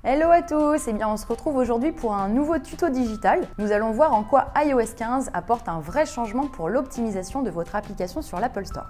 Hello à tous, on se retrouve aujourd'hui pour un nouveau tuto digital. Nous allons voir en quoi iOS 15 apporte un vrai changement pour l'optimisation de votre application sur l'Apple Store.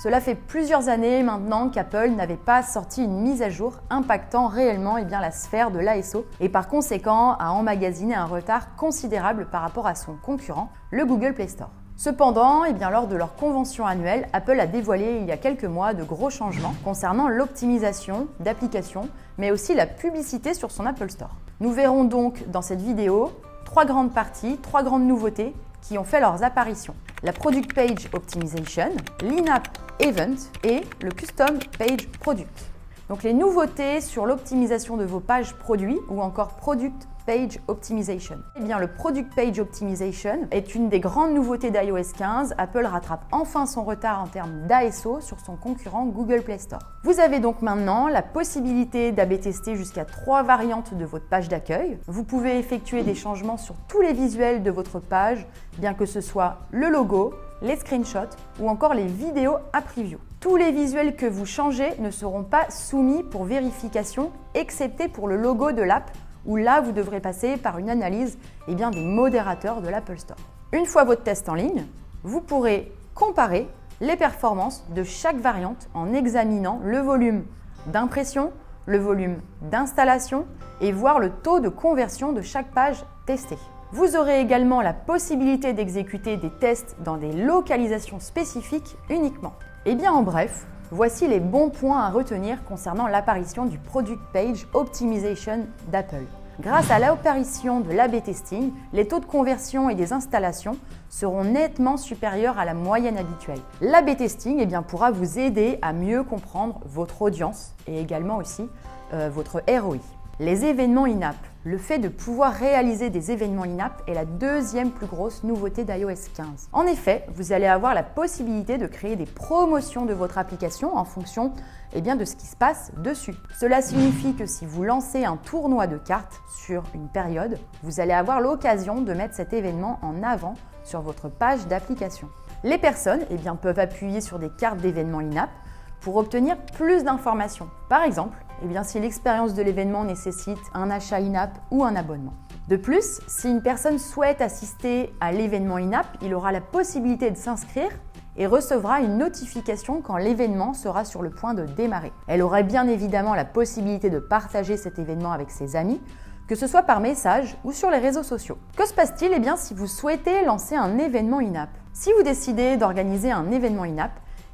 Cela fait plusieurs années maintenant qu'Apple n'avait pas sorti une mise à jour impactant réellement la sphère de l'ASO et par conséquent a emmagasiné un retard considérable par rapport à son concurrent, le Google Play Store. Cependant, lors de leur convention annuelle, Apple a dévoilé il y a quelques mois de gros changements concernant l'optimisation d'applications, mais aussi la publicité sur son Apple Store. Nous verrons donc dans cette vidéo trois grandes parties, trois grandes nouveautés qui ont fait leurs apparitions. La Product Page Optimization, l'In-App Event et le Custom Page Product. Donc les nouveautés sur l'optimisation de vos pages produits ou encore Product Page Optimization. Le Product Page Optimization est une des grandes nouveautés d'iOS 15. Apple rattrape enfin son retard en termes d'ASO sur son concurrent Google Play Store. Vous avez donc maintenant la possibilité d'A/B tester jusqu'à 3 variantes de votre page d'accueil. Vous pouvez effectuer des changements sur tous les visuels de votre page, bien que ce soit le logo, les screenshots ou encore les vidéos à preview. Tous les visuels que vous changez ne seront pas soumis pour vérification, excepté pour le logo de l'app, où là vous devrez passer par une analyse des modérateurs de l'Apple Store. Une fois votre test en ligne, vous pourrez comparer les performances de chaque variante en examinant le volume d'impression, le volume d'installation et voir le taux de conversion de chaque page testée. Vous aurez également la possibilité d'exécuter des tests dans des localisations spécifiques uniquement. En bref, voici les bons points à retenir concernant l'apparition du Product Page Optimization d'Apple. Grâce à l'apparition de l'A/B testing, les taux de conversion et des installations seront nettement supérieurs à la moyenne habituelle. L'A/B testing pourra vous aider à mieux comprendre votre audience et également aussi votre ROI. Les événements in-app. Le fait de pouvoir réaliser des événements in-app est la deuxième plus grosse nouveauté d'iOS 15. En effet, vous allez avoir la possibilité de créer des promotions de votre application en fonction de ce qui se passe dessus. Cela signifie que si vous lancez un tournoi de cartes sur une période, vous allez avoir l'occasion de mettre cet événement en avant sur votre page d'application. Les personnes peuvent appuyer sur des cartes d'événements in-app pour obtenir plus d'informations. Par exemple, si l'expérience de l'événement nécessite un achat in-app ou un abonnement. De plus, si une personne souhaite assister à l'événement in-app, il aura la possibilité de s'inscrire et recevra une notification quand l'événement sera sur le point de démarrer. Elle aura bien évidemment la possibilité de partager cet événement avec ses amis, que ce soit par message ou sur les réseaux sociaux. Que se passe-t-il si vous souhaitez lancer un événement in-app? Si vous décidez d'organiser un événement in-app,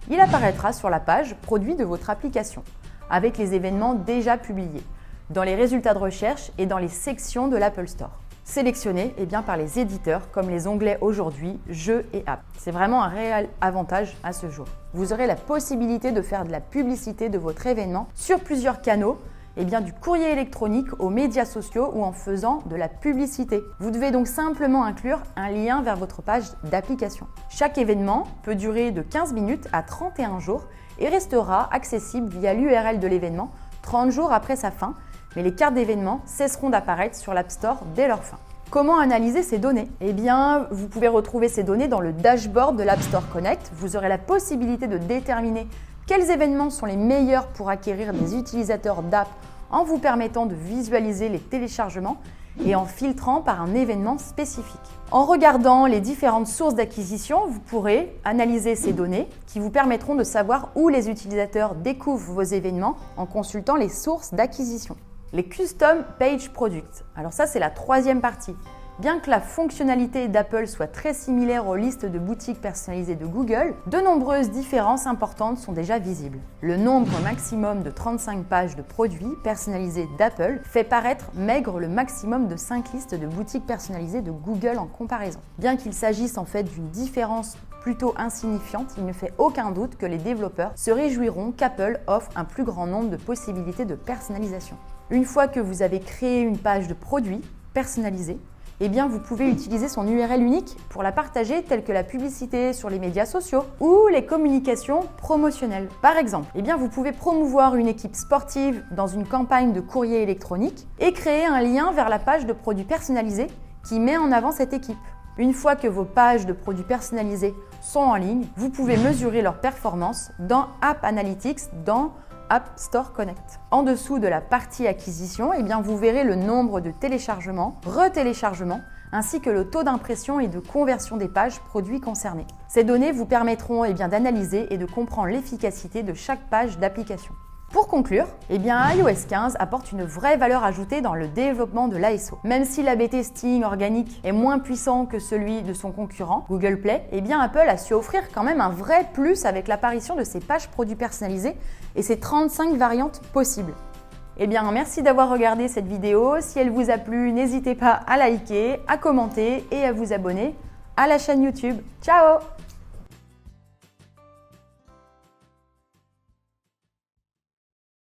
il apparaîtra sur la page produit de votre application, avec les événements déjà publiés, dans les résultats de recherche et dans les sections de l'Apple Store. Sélectionnés par les éditeurs comme les onglets Aujourd'hui, Jeux et Apps. C'est vraiment un réel avantage à ce jour. Vous aurez la possibilité de faire de la publicité de votre événement sur plusieurs canaux, du courrier électronique aux médias sociaux ou en faisant de la publicité. Vous devez donc simplement inclure un lien vers votre page d'application. Chaque événement peut durer de 15 minutes à 31 jours et restera accessible via l'URL de l'événement 30 jours après sa fin, mais les cartes d'événements cesseront d'apparaître sur l'App Store dès leur fin. Comment analyser ces données? Vous pouvez retrouver ces données dans le dashboard de l'App Store Connect. Vous aurez la possibilité de déterminer quels événements sont les meilleurs pour acquérir des utilisateurs d'app en vous permettant de visualiser les téléchargements et en filtrant par un événement spécifique. En regardant les différentes sources d'acquisition, vous pourrez analyser ces données qui vous permettront de savoir où les utilisateurs découvrent vos événements en consultant les sources d'acquisition. Les Custom Page Products. Alors ça, c'est la troisième partie. Bien que la fonctionnalité d'Apple soit très similaire aux listes de boutiques personnalisées de Google, de nombreuses différences importantes sont déjà visibles. Le nombre maximum de 35 pages de produits personnalisés d'Apple fait paraître maigre le maximum de 5 listes de boutiques personnalisées de Google en comparaison. Bien qu'il s'agisse en fait d'une différence plutôt insignifiante, il ne fait aucun doute que les développeurs se réjouiront qu'Apple offre un plus grand nombre de possibilités de personnalisation. Une fois que vous avez créé une page de produits personnalisée, vous pouvez utiliser son URL unique pour la partager, telle que la publicité sur les médias sociaux ou les communications promotionnelles. Par exemple, vous pouvez promouvoir une équipe sportive dans une campagne de courrier électronique et créer un lien vers la page de produits personnalisés qui met en avant cette équipe. Une fois que vos pages de produits personnalisés sont en ligne, vous pouvez mesurer leur performance dans App Analytics dans App Store Connect. En dessous de la partie acquisition, vous verrez le nombre de téléchargements, retéléchargements, ainsi que le taux d'impression et de conversion des pages produits concernées. Ces données vous permettront d'analyser et de comprendre l'efficacité de chaque page d'application. Pour conclure, iOS 15 apporte une vraie valeur ajoutée dans le développement de l'ASO. Même si l'A/B testing organique est moins puissant que celui de son concurrent, Google Play, Apple a su offrir quand même un vrai plus avec l'apparition de ses pages produits personnalisées et ses 35 variantes possibles. Merci d'avoir regardé cette vidéo. Si elle vous a plu, n'hésitez pas à liker, à commenter et à vous abonner à la chaîne YouTube. Ciao!